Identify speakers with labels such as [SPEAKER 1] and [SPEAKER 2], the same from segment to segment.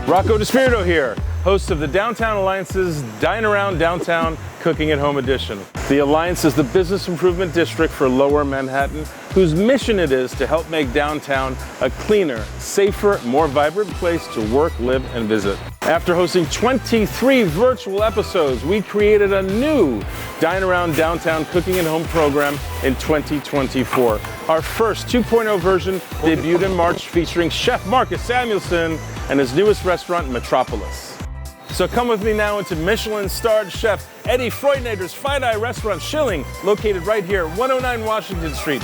[SPEAKER 1] Rocco DiSpirito here, host of the Downtown Alliance's Dine Around Downtown Cooking at Home edition. The Alliance is the business improvement district for Lower Manhattan, whose mission it is to help make downtown a cleaner, safer, more vibrant place to work, live, and visit. After hosting 23 virtual episodes, we created a new Dine Around Downtown Cooking at Home program in 2024. Our first 2.0 version debuted in March, featuring Chef Marcus Samuelsson and his newest restaurant, Metropolis. So come with me now into Michelin-Starred Chef Edi Frauneder's Fine Eye restaurant, Schilling, located right here, 109 Washington Street.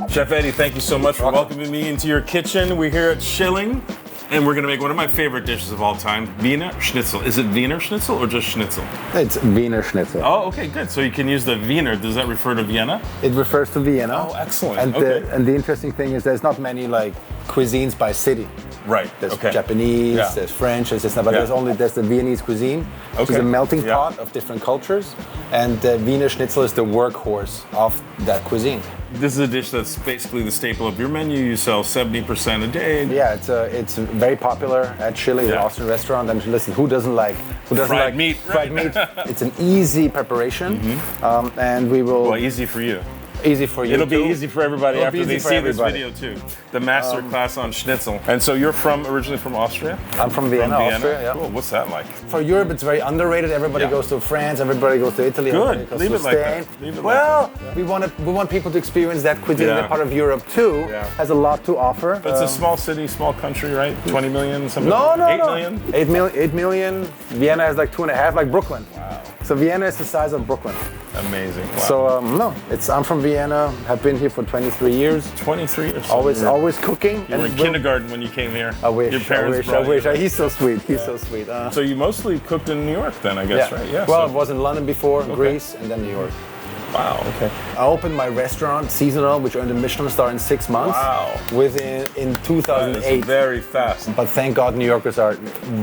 [SPEAKER 1] Chef Edi, thank you so much for welcoming me into your kitchen. We're here at Schilling, and we're gonna make one of my favorite dishes of all time, Wiener Schnitzel. Is it Wiener Schnitzel or just Schnitzel?
[SPEAKER 2] It's Wiener Schnitzel.
[SPEAKER 1] Oh, okay, good. So you can use the Wiener. Does that refer to Vienna?
[SPEAKER 2] It refers to Vienna.
[SPEAKER 1] Oh, excellent.
[SPEAKER 2] And,
[SPEAKER 1] okay.
[SPEAKER 2] and the interesting thing is there's not many like cuisines by city.
[SPEAKER 1] Right.
[SPEAKER 2] There's Japanese, there's French, there's this, but there's the Viennese cuisine, which is a melting pot of different cultures, and the Wiener Schnitzel is the workhorse of that cuisine.
[SPEAKER 1] This is a dish that's basically the staple of your menu. You sell 70% a day.
[SPEAKER 2] Yeah, it's very popular at Schilling, an Austrian restaurant. And listen, who doesn't like
[SPEAKER 1] fried meat?
[SPEAKER 2] Fried meat. It's an easy preparation, and we will.
[SPEAKER 1] Well, easy for you.
[SPEAKER 2] Easy for you.
[SPEAKER 1] It'll be easy for everybody
[SPEAKER 2] It'll
[SPEAKER 1] after they see this video too. The master class on Schnitzel. And so you're originally from Austria?
[SPEAKER 2] I'm from Vienna, Austria. Yeah.
[SPEAKER 1] Cool. What's that like?
[SPEAKER 2] For Europe, it's very underrated. Everybody goes to France. Everybody goes to Italy.
[SPEAKER 1] Good. Leave it like that.
[SPEAKER 2] We want people to experience that cuisine. That part of Europe too has a lot to offer.
[SPEAKER 1] But it's a small city, small country, right? 20 million, something.
[SPEAKER 2] No.
[SPEAKER 1] 8 million.
[SPEAKER 2] 8 million. Vienna has like 2.5, like Brooklyn.
[SPEAKER 1] Wow.
[SPEAKER 2] So Vienna is the size of Brooklyn.
[SPEAKER 1] Amazing. Wow.
[SPEAKER 2] So I'm from Vienna. Have been here for 23 years.
[SPEAKER 1] 23 years.
[SPEAKER 2] Always cooking.
[SPEAKER 1] You were in kindergarten when you came here.
[SPEAKER 2] I wish.
[SPEAKER 1] Your parents
[SPEAKER 2] I wish. He's so sweet. He's so sweet.
[SPEAKER 1] So you mostly cooked in New York then, I guess, right? Yeah.
[SPEAKER 2] Well, I was in London before, Greece, and then New York.
[SPEAKER 1] Wow. Okay.
[SPEAKER 2] I opened my restaurant, seasonal, which earned a Michelin star in 6 months.
[SPEAKER 1] Wow.
[SPEAKER 2] In 2008.
[SPEAKER 1] That is very fast.
[SPEAKER 2] But thank God New Yorkers are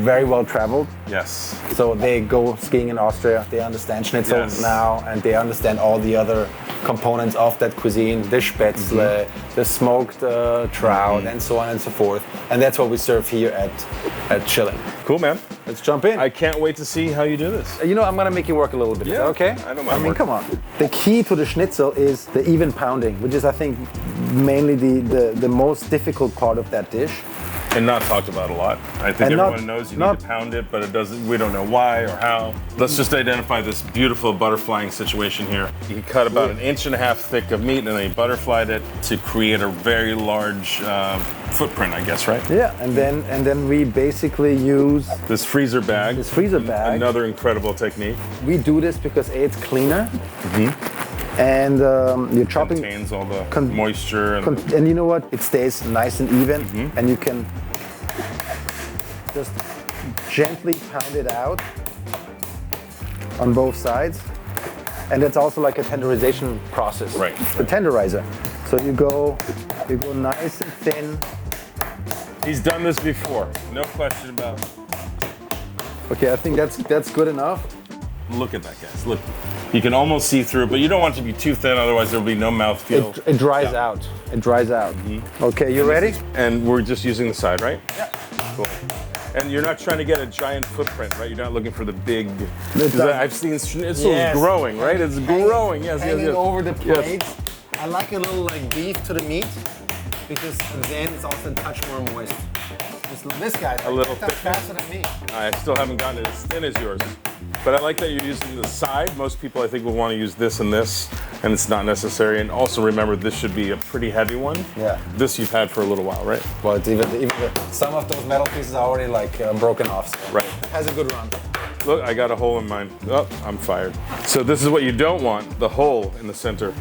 [SPEAKER 2] very well traveled.
[SPEAKER 1] Yes.
[SPEAKER 2] So they go skiing in Austria. They understand Schnitzel now, and they understand all the other components of that cuisine, the spätzle, the smoked trout, and so on and so forth. And that's what we serve here at Schilling.
[SPEAKER 1] Cool, man.
[SPEAKER 2] Let's jump in.
[SPEAKER 1] I can't wait to see how you do this.
[SPEAKER 2] You know, I'm gonna make you work a little bit.
[SPEAKER 1] Yeah.
[SPEAKER 2] Is that okay?
[SPEAKER 1] I don't mind.
[SPEAKER 2] I mean, come on. The key to the Schnitzel is the even pounding, which is, I think, mainly the most difficult part of that dish.
[SPEAKER 1] And not talked about a lot. I think everyone knows you need to pound it, but we don't know why or how. Let's just identify this beautiful butterflying situation here. You cut about 1.5 inches thick of meat and then you butterflied it to create a very large footprint, I guess, right?
[SPEAKER 2] Yeah, and then we basically use
[SPEAKER 1] this freezer bag. Another incredible technique.
[SPEAKER 2] We do this because it's cleaner. And you're chopping.
[SPEAKER 1] Contains all the moisture.
[SPEAKER 2] And you know what? It stays nice and even, and you can just gently pound it out on both sides. And it's also like a tenderization process.
[SPEAKER 1] Right.
[SPEAKER 2] The tenderizer. So you go nice and thin.
[SPEAKER 1] He's done this before, no question about it.
[SPEAKER 2] Okay, I think that's good enough.
[SPEAKER 1] Look at that, guys. Look, you can almost see through it, but you don't want it to be too thin, otherwise there'll be no mouthfeel.
[SPEAKER 2] It dries out. It dries out. Okay, you ready?
[SPEAKER 1] And we're just using the side, right?
[SPEAKER 2] Yeah.
[SPEAKER 1] Cool. And you're not trying to get a giant footprint, right? You're not looking for the big. I've seen Schnitzel's growing, right? It's growing. Yes.
[SPEAKER 2] Over the plate. I like a little like beef to the meat because then it's also a touch more moist. This guy's
[SPEAKER 1] a little
[SPEAKER 2] faster than me.
[SPEAKER 1] I still haven't gotten it as thin as yours. But I like that you're using the side. Most people, I think, will want to use this and this, and it's not necessary. And also remember, this should be a pretty heavy one.
[SPEAKER 2] Yeah.
[SPEAKER 1] This you've had for a little while, right?
[SPEAKER 2] Well, it's even some of those metal pieces are already like broken off. So
[SPEAKER 1] right.
[SPEAKER 2] It has a good run.
[SPEAKER 1] Look, I got a hole in mine. Oh, I'm fired. So this is what you don't want, the hole in the center.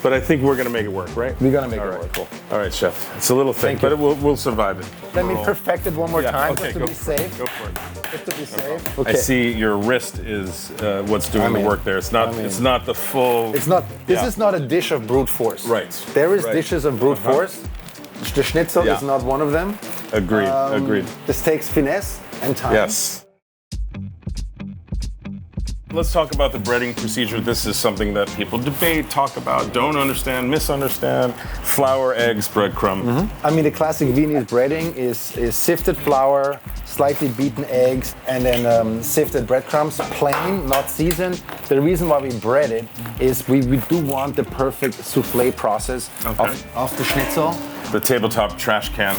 [SPEAKER 1] But I think we're gonna make it work, right?
[SPEAKER 2] We're gonna make
[SPEAKER 1] it
[SPEAKER 2] work.
[SPEAKER 1] Cool. All right, chef. It's a little thick, but we'll survive it.
[SPEAKER 2] Let me perfect it one more time, just to be safe.
[SPEAKER 1] Go for it.
[SPEAKER 2] Just to be safe.
[SPEAKER 1] Okay. I see your wrist is what's doing the work there. It's not. It's not the full.
[SPEAKER 2] It's not. This is not a dish of brute force.
[SPEAKER 1] Right.
[SPEAKER 2] There is dishes of brute force. The Schnitzel is not one of them.
[SPEAKER 1] Agreed. Agreed.
[SPEAKER 2] This takes finesse and time.
[SPEAKER 1] Yes. Let's talk about the breading procedure. This is something that people debate, talk about, don't understand, misunderstand. Flour, eggs, breadcrumb.
[SPEAKER 2] I mean, the classic Viennese breading is sifted flour, slightly beaten eggs, and then sifted breadcrumbs, plain, not seasoned. The reason why we bread it is we do want the perfect souffle process of the schnitzel.
[SPEAKER 1] The tabletop trash can.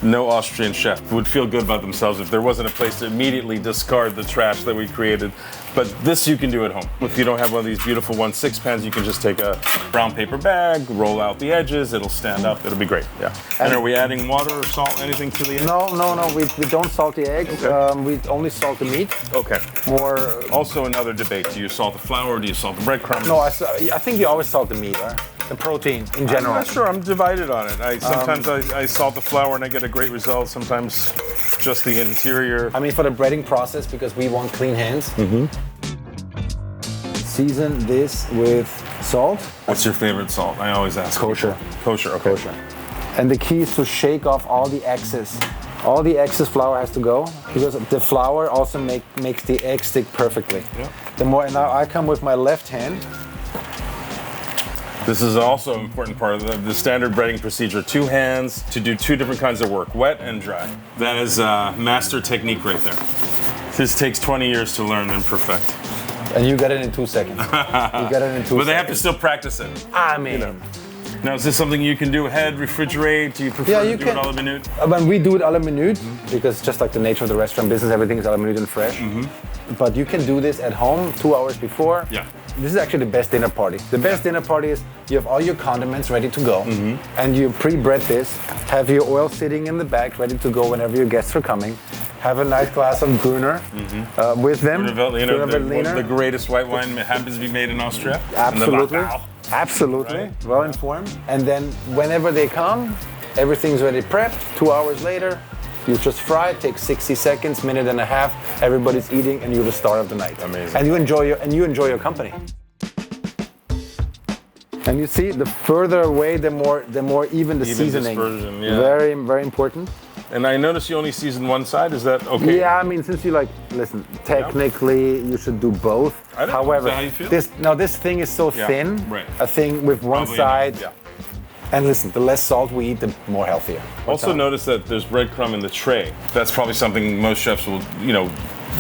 [SPEAKER 1] No Austrian chef would feel good about themselves if there wasn't a place to immediately discard the trash that we created. But this you can do at home. If you don't have one of these beautiful 1/6 pans, you can just take a brown paper bag, roll out the edges, it'll stand up, it'll be great. Yeah. And are we adding water or salt, anything to the egg?
[SPEAKER 2] No, we don't salt the eggs.
[SPEAKER 1] Okay.
[SPEAKER 2] We only salt the meat.
[SPEAKER 1] Okay.
[SPEAKER 2] More.
[SPEAKER 1] Also another debate, do you salt the flour or do you salt the breadcrumbs?
[SPEAKER 2] No, I think you always salt the meat, right? The protein in general.
[SPEAKER 1] I'm not sure, I'm divided on it. Sometimes I salt the flour and I get a great result, sometimes just the interior.
[SPEAKER 2] I mean, for the breading process, because we want clean hands. Season this with salt.
[SPEAKER 1] What's your favorite salt? I always ask.
[SPEAKER 2] Kosher.
[SPEAKER 1] Kosher, okay.
[SPEAKER 2] Kosher. And the key is to shake off all the excess. All the excess flour has to go, because the flour also makes the egg stick perfectly.
[SPEAKER 1] Yeah.
[SPEAKER 2] The more, now I come with my left hand.
[SPEAKER 1] This is also an important part of the standard breading procedure. 2 hands to do 2 different kinds of work, wet and dry. That is a master technique right there. This takes 20 years to learn and perfect.
[SPEAKER 2] And you got it in 2 seconds. You got it in 2 seconds.
[SPEAKER 1] But they have to still practice it.
[SPEAKER 2] I mean.
[SPEAKER 1] Now, is this something you can do ahead, refrigerate? Do you prefer to do it à la minute?
[SPEAKER 2] When we do it à la minute, because just like the nature of the restaurant business, everything is à la minute and fresh. But you can do this at home 2 hours before.
[SPEAKER 1] Yeah.
[SPEAKER 2] This is actually the best dinner party. The best dinner party is you have all your condiments ready to go, and you pre-bread this, have your oil sitting in the back ready to go whenever your guests are coming. Have a nice glass of Grüner with them.
[SPEAKER 1] Grüner Veltliner, the greatest white wine happens to be made in Austria.
[SPEAKER 2] Absolutely. Absolutely.
[SPEAKER 1] Right?
[SPEAKER 2] Well informed. And then whenever they come, everything's ready prepped. 2 hours later, you just fry it, takes 60 seconds, minute and a half. Everybody's eating, and you're the star of the night.
[SPEAKER 1] Amazing.
[SPEAKER 2] And you enjoy your company. And you see, the further away, the more even the seasoning.
[SPEAKER 1] Dispersion, yeah.
[SPEAKER 2] Very, very important.
[SPEAKER 1] And I notice you only season one side. Is that okay?
[SPEAKER 2] Yeah, I mean, since you listen, technically you should do both.
[SPEAKER 1] I don't
[SPEAKER 2] However,
[SPEAKER 1] know. Is that how you feel?
[SPEAKER 2] this thing is so thin.
[SPEAKER 1] Right.
[SPEAKER 2] A thing with one
[SPEAKER 1] Probably
[SPEAKER 2] side.
[SPEAKER 1] enough, yeah.
[SPEAKER 2] And listen, the less salt we eat, the more healthier.
[SPEAKER 1] Also notice that there's breadcrumb in the tray. That's probably something most chefs will,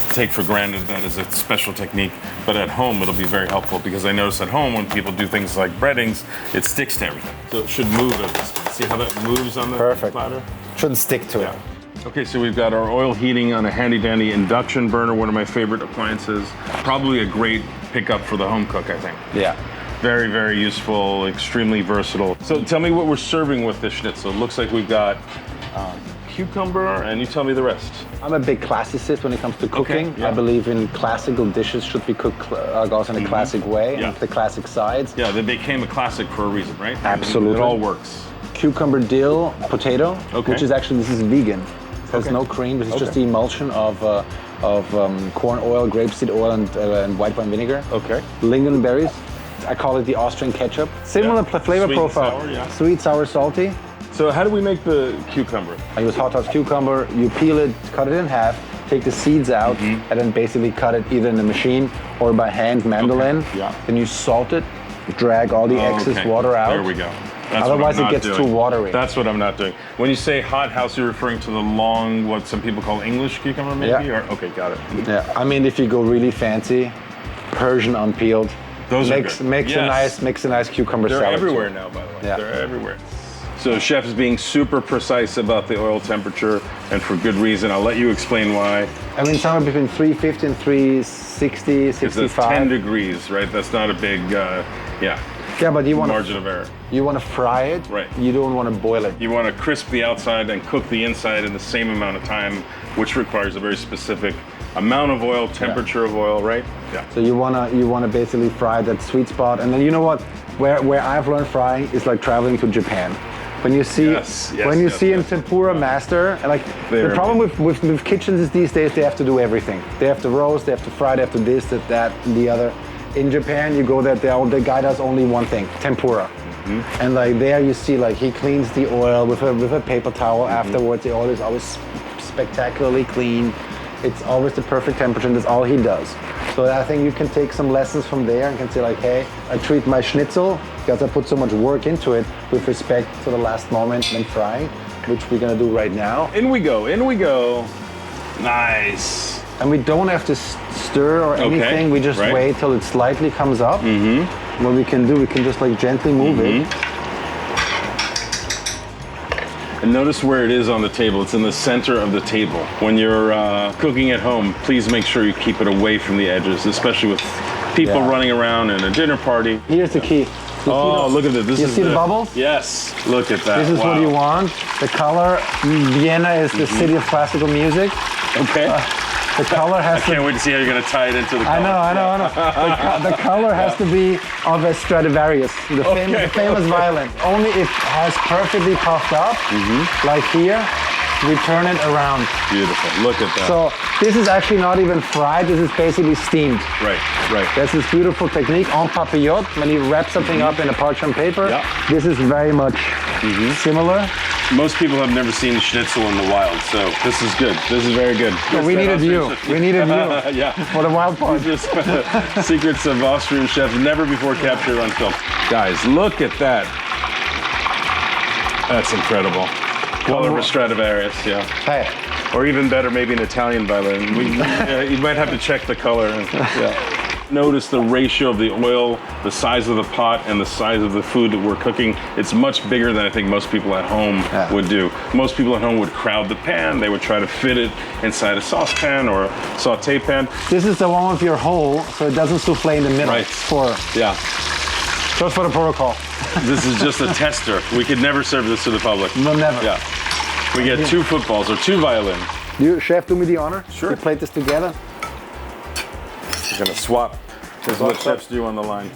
[SPEAKER 1] take for granted. That is a special technique. But at home, it'll be very helpful, because I notice at home when people do things like breadings, it sticks to everything. So it should move at this point. See how that moves on the platter?
[SPEAKER 2] Shouldn't stick to it.
[SPEAKER 1] Okay, so we've got our oil heating on a handy-dandy induction burner, one of my favorite appliances. Probably a great pickup for the home cook, I think.
[SPEAKER 2] Yeah.
[SPEAKER 1] Very, very useful, extremely versatile. So tell me what we're serving with this schnitzel. It looks like we've got cucumber, and you tell me the rest.
[SPEAKER 2] I'm a big classicist when it comes to cooking.
[SPEAKER 1] Okay, yeah.
[SPEAKER 2] I believe in classical dishes should be cooked also in a classic way, and the classic sides.
[SPEAKER 1] Yeah, they became a classic for a reason, right?
[SPEAKER 2] Absolutely.
[SPEAKER 1] It all works.
[SPEAKER 2] Cucumber dill potato, which is actually, this is vegan. It has no cream, this is just the emulsion of corn oil, grapeseed oil, and white wine vinegar.
[SPEAKER 1] Okay.
[SPEAKER 2] Lingonberries. I call it the Austrian ketchup. Similar flavor
[SPEAKER 1] Sweet
[SPEAKER 2] profile.
[SPEAKER 1] And sour,
[SPEAKER 2] Sweet, sour, salty.
[SPEAKER 1] So how do we make the cucumber?
[SPEAKER 2] I use hot tossed cucumber. You peel it, cut it in half, take the seeds out, and then basically cut it either in the machine or by hand, mandolin.
[SPEAKER 1] Okay. Yeah.
[SPEAKER 2] Then you salt it, drag all the excess water out.
[SPEAKER 1] There we go. That's
[SPEAKER 2] Otherwise it gets too watery.
[SPEAKER 1] That's what I'm not doing. When you say hot house, you're referring to the long, what some people call English cucumber maybe?
[SPEAKER 2] Yeah.
[SPEAKER 1] Or, okay, got it.
[SPEAKER 2] Yeah, I mean, if you go really fancy, Persian unpeeled,
[SPEAKER 1] Those
[SPEAKER 2] makes a nice cucumber salad.
[SPEAKER 1] They're everywhere now, by the way.
[SPEAKER 2] Yeah.
[SPEAKER 1] They're everywhere. So chef is being super precise about the oil temperature, and for good reason. I'll let you explain why.
[SPEAKER 2] I mean, somewhere between 350 and 360, 65.
[SPEAKER 1] That's 10 degrees, right? That's not a big,
[SPEAKER 2] Yeah, but you want
[SPEAKER 1] margin of error.
[SPEAKER 2] You want to fry it.
[SPEAKER 1] Right.
[SPEAKER 2] You don't want to boil it.
[SPEAKER 1] You want to crisp the outside and cook the inside in the same amount of time, which requires a very specific amount of oil, temperature of oil, right? Yeah.
[SPEAKER 2] So you wanna basically fry that sweet spot, and then you know what? Where I've learned frying is like traveling to Japan. When you see in tempura master, like the problem with kitchens is these days they have to do everything. They have to roast, they have to fry, they have to this, that, and the other. In Japan, you go that the guy does only one thing, tempura. And like there you see like he cleans the oil with a paper towel afterwards. The oil is always spectacularly clean. It's always the perfect temperature, and that's all he does. So I think you can take some lessons from there and can say like, hey, I treat my schnitzel, because I put so much work into it, with respect to the last moment when frying, which we're gonna do right now.
[SPEAKER 1] In we go, in we go. Nice.
[SPEAKER 2] And we don't have to stir or anything, we just wait till it slightly comes up. What we can do, we can just like gently move it.
[SPEAKER 1] And notice where it is on the table. It's in the center of the table. When you're cooking at home, please make sure you keep it away from the edges, especially with people running around in a dinner party.
[SPEAKER 2] Here's the key.
[SPEAKER 1] Oh, look at this.
[SPEAKER 2] You see the bubbles?
[SPEAKER 1] Yes, look at that.
[SPEAKER 2] This is what you want. The color, Vienna is the city of classical music.
[SPEAKER 1] Okay.
[SPEAKER 2] The color has
[SPEAKER 1] I can't wait to see how you're going to tie it into the color.
[SPEAKER 2] I know. The color has to be of a Stradivarius, the famous violin. Only if it has perfectly puffed up, like here, we turn it around.
[SPEAKER 1] Beautiful. Look at that.
[SPEAKER 2] So this is actually not even fried. This is basically steamed.
[SPEAKER 1] Right.
[SPEAKER 2] That's this beautiful technique en papillote. When you wrap something up in a parchment paper, this is very much similar.
[SPEAKER 1] Most people have never seen schnitzel in the wild, so this is good. This is very good.
[SPEAKER 2] So we needed you. We needed you for the wild part.
[SPEAKER 1] Secrets of Austrian chefs never before captured on film. Guys, look at that. That's incredible. Color of Stradivarius,
[SPEAKER 2] Hey.
[SPEAKER 1] Or even better, maybe an Italian violin. You might have to check the color. Notice the ratio of the oil, the size of the pot, and the size of the food that we're cooking. It's much bigger than I think most people at home would do. Most people at home would crowd the pan. They would try to fit it inside a saucepan or a saute pan.
[SPEAKER 2] This is the one with your hole, so it doesn't souffle in the middle.
[SPEAKER 1] Right.
[SPEAKER 2] Just for the protocol.
[SPEAKER 1] This is just a tester. We could never serve this to the public.
[SPEAKER 2] No, never.
[SPEAKER 1] Yeah. We get 2 footballs or 2 violins.
[SPEAKER 2] Chef, do me the honor.
[SPEAKER 1] Sure.
[SPEAKER 2] We plate this together.
[SPEAKER 1] We're gonna swap. This is what chefs do on the line.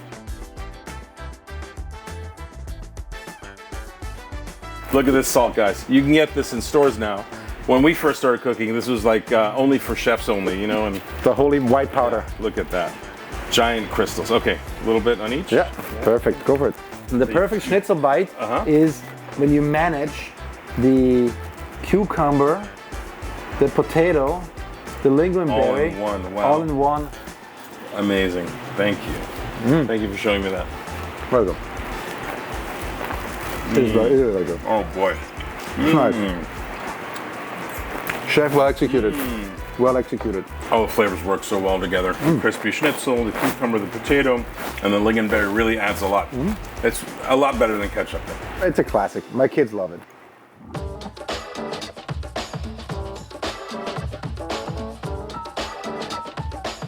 [SPEAKER 1] Look at this salt, guys. You can get this in stores now. When we first started cooking, this was like only for chefs only, you know. And
[SPEAKER 2] the holy white powder.
[SPEAKER 1] Look at that. Giant crystals. Okay, a little bit on each.
[SPEAKER 2] Yeah, perfect. Go for it. And the perfect schnitzel bite is when you manage the cucumber, the potato, the lingonberry,
[SPEAKER 1] all in one. Wow.
[SPEAKER 2] All in one.
[SPEAKER 1] Amazing. Thank you. Thank you for showing me that.
[SPEAKER 2] Very good. It is very good.
[SPEAKER 1] Oh boy.
[SPEAKER 2] Nice. Chef, well executed. Well executed.
[SPEAKER 1] All the flavors work so well together. Crispy schnitzel, the cucumber, the potato, and the lingonberry really adds a lot. It's a lot better than ketchup.
[SPEAKER 2] It's a classic. My kids love it.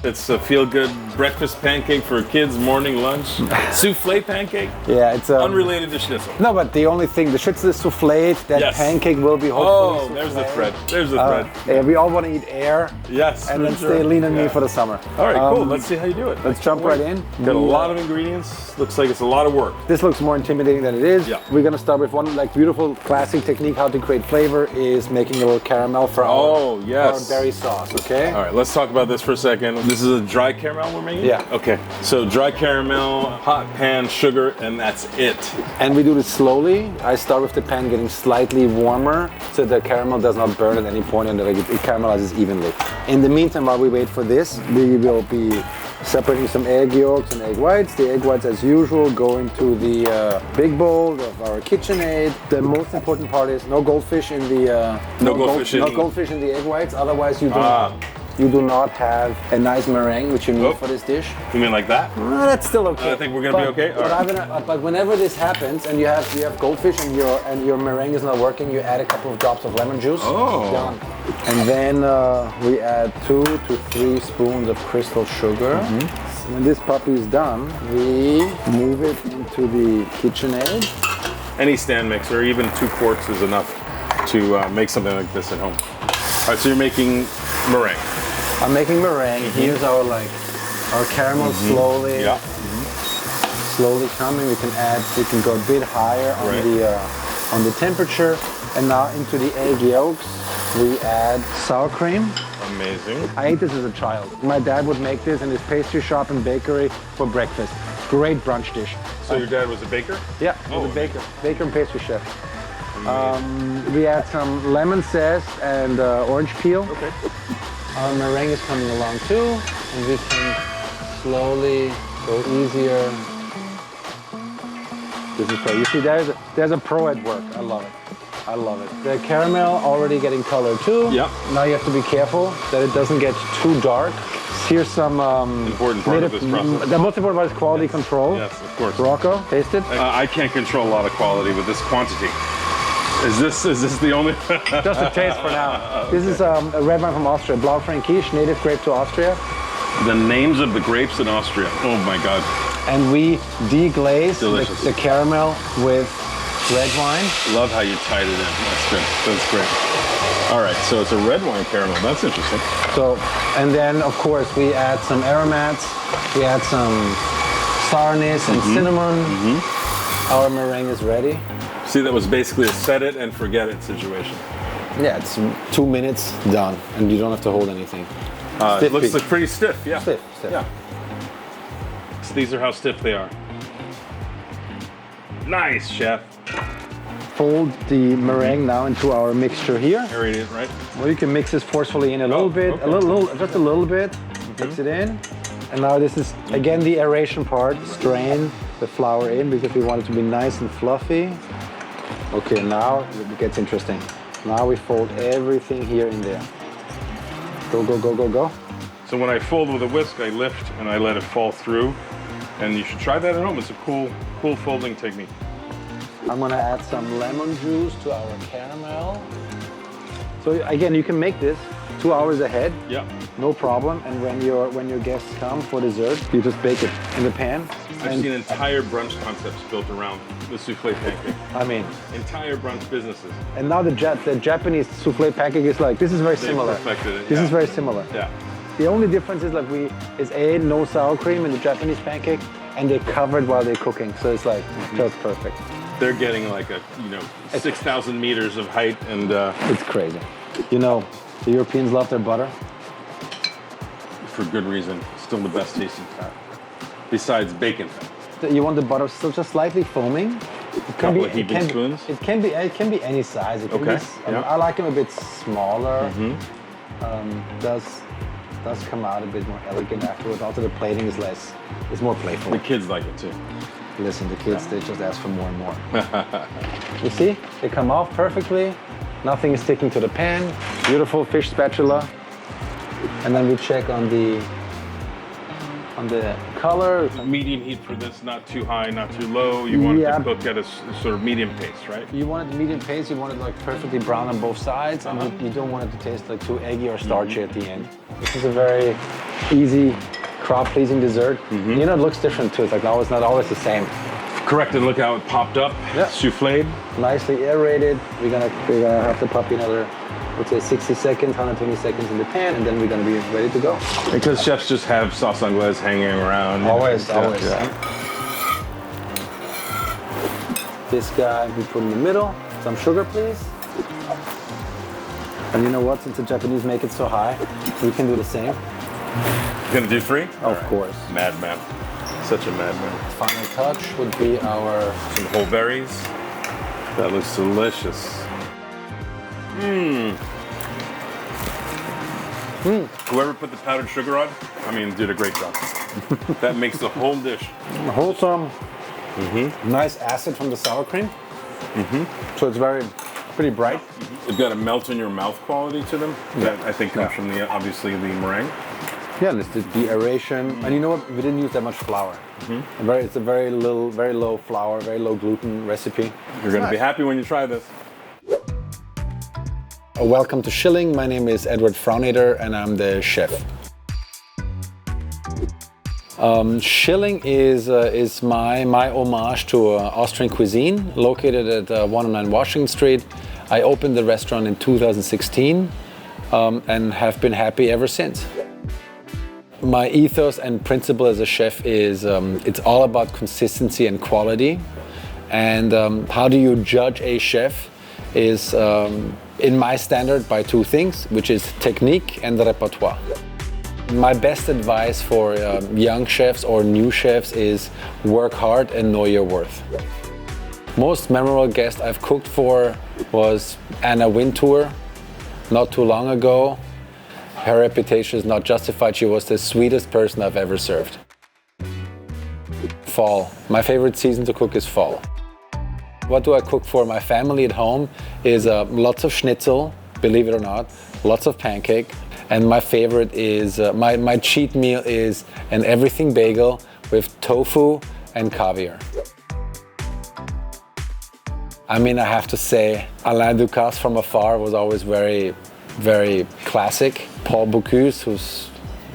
[SPEAKER 1] It's a feel-good breakfast pancake for kids' morning lunch. Souffle pancake?
[SPEAKER 2] Yeah, it's
[SPEAKER 1] unrelated to schnitzel.
[SPEAKER 2] No, but the only thing, the schnitzel is souffled, that pancake will be hopefully
[SPEAKER 1] there's the thread. There's the thread.
[SPEAKER 2] Yeah, we all want to eat air.
[SPEAKER 1] Yes,
[SPEAKER 2] and then stay lean and mean for the summer.
[SPEAKER 1] All right, cool. Let's see how you do it.
[SPEAKER 2] Let's jump right in.
[SPEAKER 1] Got a lot of ingredients. Looks like it's a lot of work.
[SPEAKER 2] This looks more intimidating than it is.
[SPEAKER 1] Yeah.
[SPEAKER 2] We're gonna start with one beautiful classic technique how to create flavor is making a little caramel for our berry sauce, okay?
[SPEAKER 1] All right, let's talk about this for a second. This is a dry caramel we're making?
[SPEAKER 2] Yeah.
[SPEAKER 1] Okay, so dry caramel, hot pan, sugar, and that's it.
[SPEAKER 2] And we do this slowly. I start with the pan getting slightly warmer so the caramel does not burn at any point and that it caramelizes evenly. In the meantime, while we wait for this, we will be separating some egg yolks and egg whites. The egg whites, as usual, go into the big bowl of our KitchenAid. The most important part is no goldfish in the
[SPEAKER 1] no goldfish
[SPEAKER 2] in the egg whites. Otherwise, you do not have a nice meringue, which you need for this dish.
[SPEAKER 1] You mean like that?
[SPEAKER 2] That's still okay.
[SPEAKER 1] I think we're gonna be okay.
[SPEAKER 2] But whenever this happens and you have goldfish and your meringue is not working, you add a couple of drops of lemon juice.
[SPEAKER 1] Oh.
[SPEAKER 2] Done. And then we add 2 to 3 spoons of crystal sugar. So when this puppy is done, we move it into the KitchenAid.
[SPEAKER 1] Any stand mixer, even 2 quarts is enough to make something like this at home. All right, so you're making meringue.
[SPEAKER 2] I'm making meringue. Here's our caramel slowly.
[SPEAKER 1] Yeah.
[SPEAKER 2] Slowly coming. We can go a bit higher on the temperature. And now into the egg yolks, we add sour cream.
[SPEAKER 1] Amazing.
[SPEAKER 2] I ate this as a child. My dad would make this in his pastry shop and bakery for breakfast. Great brunch dish.
[SPEAKER 1] So your dad was a baker?
[SPEAKER 2] Yeah, he was a baker and pastry chef. We add some lemon zest and orange peel.
[SPEAKER 1] Okay.
[SPEAKER 2] Our meringue is coming along too. and we can slowly go easier. This is so, you see there's a pro at work. I love it. I love it. The caramel already getting color too.
[SPEAKER 1] Yep.
[SPEAKER 2] Now you have to be careful that it doesn't get too dark. Here's some
[SPEAKER 1] important part of this process.
[SPEAKER 2] The most important part is quality control.
[SPEAKER 1] Yes, of course.
[SPEAKER 2] Rocco, taste it.
[SPEAKER 1] I can't control a lot of quality with this quantity. Is this the only?
[SPEAKER 2] Just a taste for now. This is a red wine from Austria, Blaufränkisch, native grape to Austria.
[SPEAKER 1] The names of the grapes in Austria. Oh my God.
[SPEAKER 2] And we deglaze the caramel with red wine.
[SPEAKER 1] Love how you tied it in. That's good. That's great. All right, so it's a red wine caramel. That's interesting.
[SPEAKER 2] So, and then of course we add some aromats. We add some sourness and cinnamon. Our meringue is ready.
[SPEAKER 1] See, that was basically a set it and forget it situation.
[SPEAKER 2] Yeah, it's 2 minutes done, and you don't have to hold anything.
[SPEAKER 1] It looks like pretty stiff, yeah.
[SPEAKER 2] Stiff.
[SPEAKER 1] Yeah. So these are how stiff they are. Nice, chef.
[SPEAKER 2] Fold the meringue now into our mixture here.
[SPEAKER 1] Aerate it, right?
[SPEAKER 2] Well, you can mix this forcefully in a little bit,
[SPEAKER 1] okay.
[SPEAKER 2] just a little bit. Mix it in. And now this is, again, the aeration part. Strain the flour in because we want it to be nice and fluffy. Okay, now it gets interesting. Now we fold everything here in there. Go, go, go, go, go.
[SPEAKER 1] So when I fold with a whisk, I lift and I let it fall through. And you should try that at home. It's a cool folding technique.
[SPEAKER 2] I'm gonna add some lemon juice to our caramel. So again, you can make this 2 hours ahead.
[SPEAKER 1] Yeah.
[SPEAKER 2] No problem. And when your guests come for dessert, you just bake it in the pan.
[SPEAKER 1] I've seen entire brunch concepts built around the souffle pancake.
[SPEAKER 2] I mean,
[SPEAKER 1] entire brunch businesses.
[SPEAKER 2] And now the Japanese souffle pancake is like, this is very similar.
[SPEAKER 1] They perfected it.
[SPEAKER 2] This is very similar.
[SPEAKER 1] Yeah.
[SPEAKER 2] The only difference is like no sour cream in the Japanese pancake, and they're covered while they're cooking. So it's like just perfect.
[SPEAKER 1] They're getting like 6,000 meters of height, and
[SPEAKER 2] it's crazy. You know, the Europeans love their butter.
[SPEAKER 1] For good reason. Still the best tasting fat. Besides bacon fat.
[SPEAKER 2] You want the butter still just slightly foaming. It can be heaping spoons. It can be any size. It can be, I like them a bit smaller. Does come out a bit more elegant afterwards. Also, the plating is more playful.
[SPEAKER 1] The kids like it too.
[SPEAKER 2] Listen, the kids, they just ask for more and more. You see, they come off perfectly. Nothing is sticking to the pan. Beautiful fish spatula. And then we check on the color.
[SPEAKER 1] Medium heat for this, not too high, not too low. You want it to cook at a sort of medium pace, right?
[SPEAKER 2] You want it medium pace. You want it like perfectly brown on both sides, and you don't want it to taste like too eggy or starchy at the end. This is a very easy, crowd-pleasing dessert. You know, it looks different too. It's like it's not always the same.
[SPEAKER 1] Correct, and look how it popped up. Yeah. Souffled.
[SPEAKER 2] Nicely aerated. We're gonna have the puppy another, I would say 60 seconds, 120 seconds in the pan, and then we're gonna be ready to go.
[SPEAKER 1] Because chefs just have sauce anglaise hanging around.
[SPEAKER 2] Always.
[SPEAKER 1] Yeah.
[SPEAKER 2] This guy we put in the middle. Some sugar, please. And you know what? Since the Japanese make it so high, we can do the same.
[SPEAKER 1] You gonna do 3?
[SPEAKER 2] Of course.
[SPEAKER 1] Madman. Such a madman.
[SPEAKER 2] Final touch would be
[SPEAKER 1] some whole berries. That looks delicious. Whoever put the powdered sugar on, did a great job. That makes the whole dish
[SPEAKER 2] wholesome. Nice acid from the sour cream. So it's pretty bright.
[SPEAKER 1] They've got a melt in your mouth quality to them. That I think comes from obviously the meringue.
[SPEAKER 2] Yeah, and it's the aeration. And you know what? We didn't use that much flour. It's a very low flour, very low gluten recipe.
[SPEAKER 1] You're going to be happy when you try this.
[SPEAKER 2] Welcome to Schilling. My name is Eduard Frauneder, and I'm the chef. Schilling is my homage to Austrian cuisine, located at 109 Washington Street. I opened the restaurant in 2016 and have been happy ever since. My ethos and principle as a chef is it's all about consistency and quality. And how do you judge a chef is, in my standard, by 2 things, which is technique and repertoire. My best advice for young chefs or new chefs is work hard and know your worth. Most memorable guest I've cooked for was Anna Wintour not too long ago. Her reputation is not justified. She was the sweetest person I've ever served. Fall. My favorite season to cook is fall. What do I cook for my family at home is lots of schnitzel, believe it or not, lots of pancake. And my favorite is, my cheat meal is an everything bagel with tofu and caviar. I mean, I have to say, Alain Ducasse from afar was always very, very classic. Paul Bocuse, who's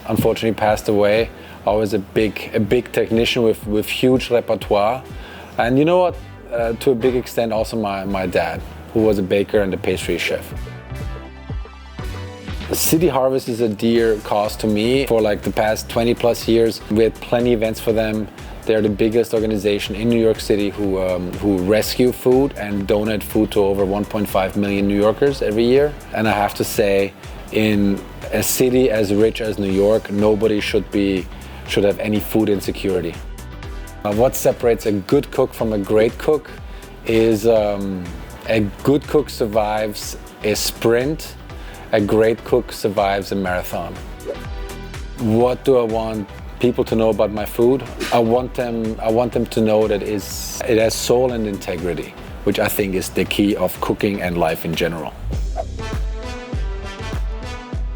[SPEAKER 2] unfortunately passed away, always a big technician with huge repertoire. And you know what? To a big extent, also my dad, who was a baker and a pastry chef. City Harvest is a dear cause to me. For like the past 20 plus years, we had plenty events for them. They're the biggest organization in New York City who rescue food and donate food to over 1.5 million New Yorkers every year. And I have to say, in a city as rich as New York, nobody should have any food insecurity. What separates a good cook from a great cook is a good cook survives a sprint, a great cook survives a marathon. What do I want people to know about my food? I want them to know that it has soul and integrity, which I think is the key of cooking and life in general.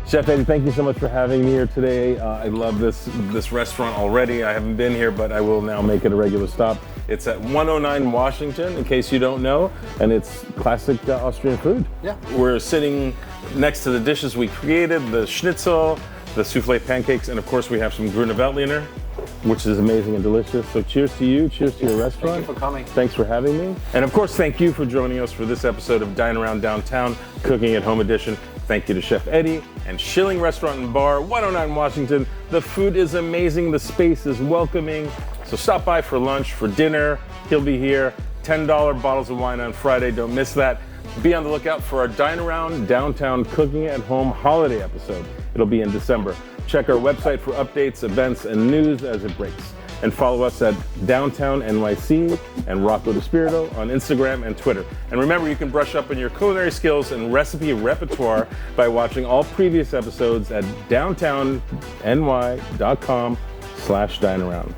[SPEAKER 1] Chef Edi, thank you so much for having me here today. I love this restaurant already. I haven't been here, but I will now make it a regular stop. It's at 109 Washington, in case you don't know, and it's classic Austrian food.
[SPEAKER 2] Yeah.
[SPEAKER 1] We're sitting next to the dishes we created, the schnitzel, the souffle pancakes, and of course we have some Grüne Veltliner, which is amazing and delicious. So cheers to you, cheers to your restaurant.
[SPEAKER 2] Thank you for coming.
[SPEAKER 1] Thanks for having me. And of course, thank you for joining us for this episode of Dine Around Downtown, Cooking at Home Edition. Thank you to Chef Edi and Schilling Restaurant and Bar, 109 Washington. The food is amazing, the space is welcoming. So stop by for lunch, for dinner. He'll be here. $10 bottles of wine on Friday, don't miss that. Be on the lookout for our Dine Around Downtown Cooking at Home holiday episode. It'll be in December. Check our website for updates, events, and news as it breaks. And follow us at Downtown NYC and Rocco DiSpirito on Instagram and Twitter. And remember, you can brush up on your culinary skills and recipe repertoire by watching all previous episodes at downtowny.com/dinearound.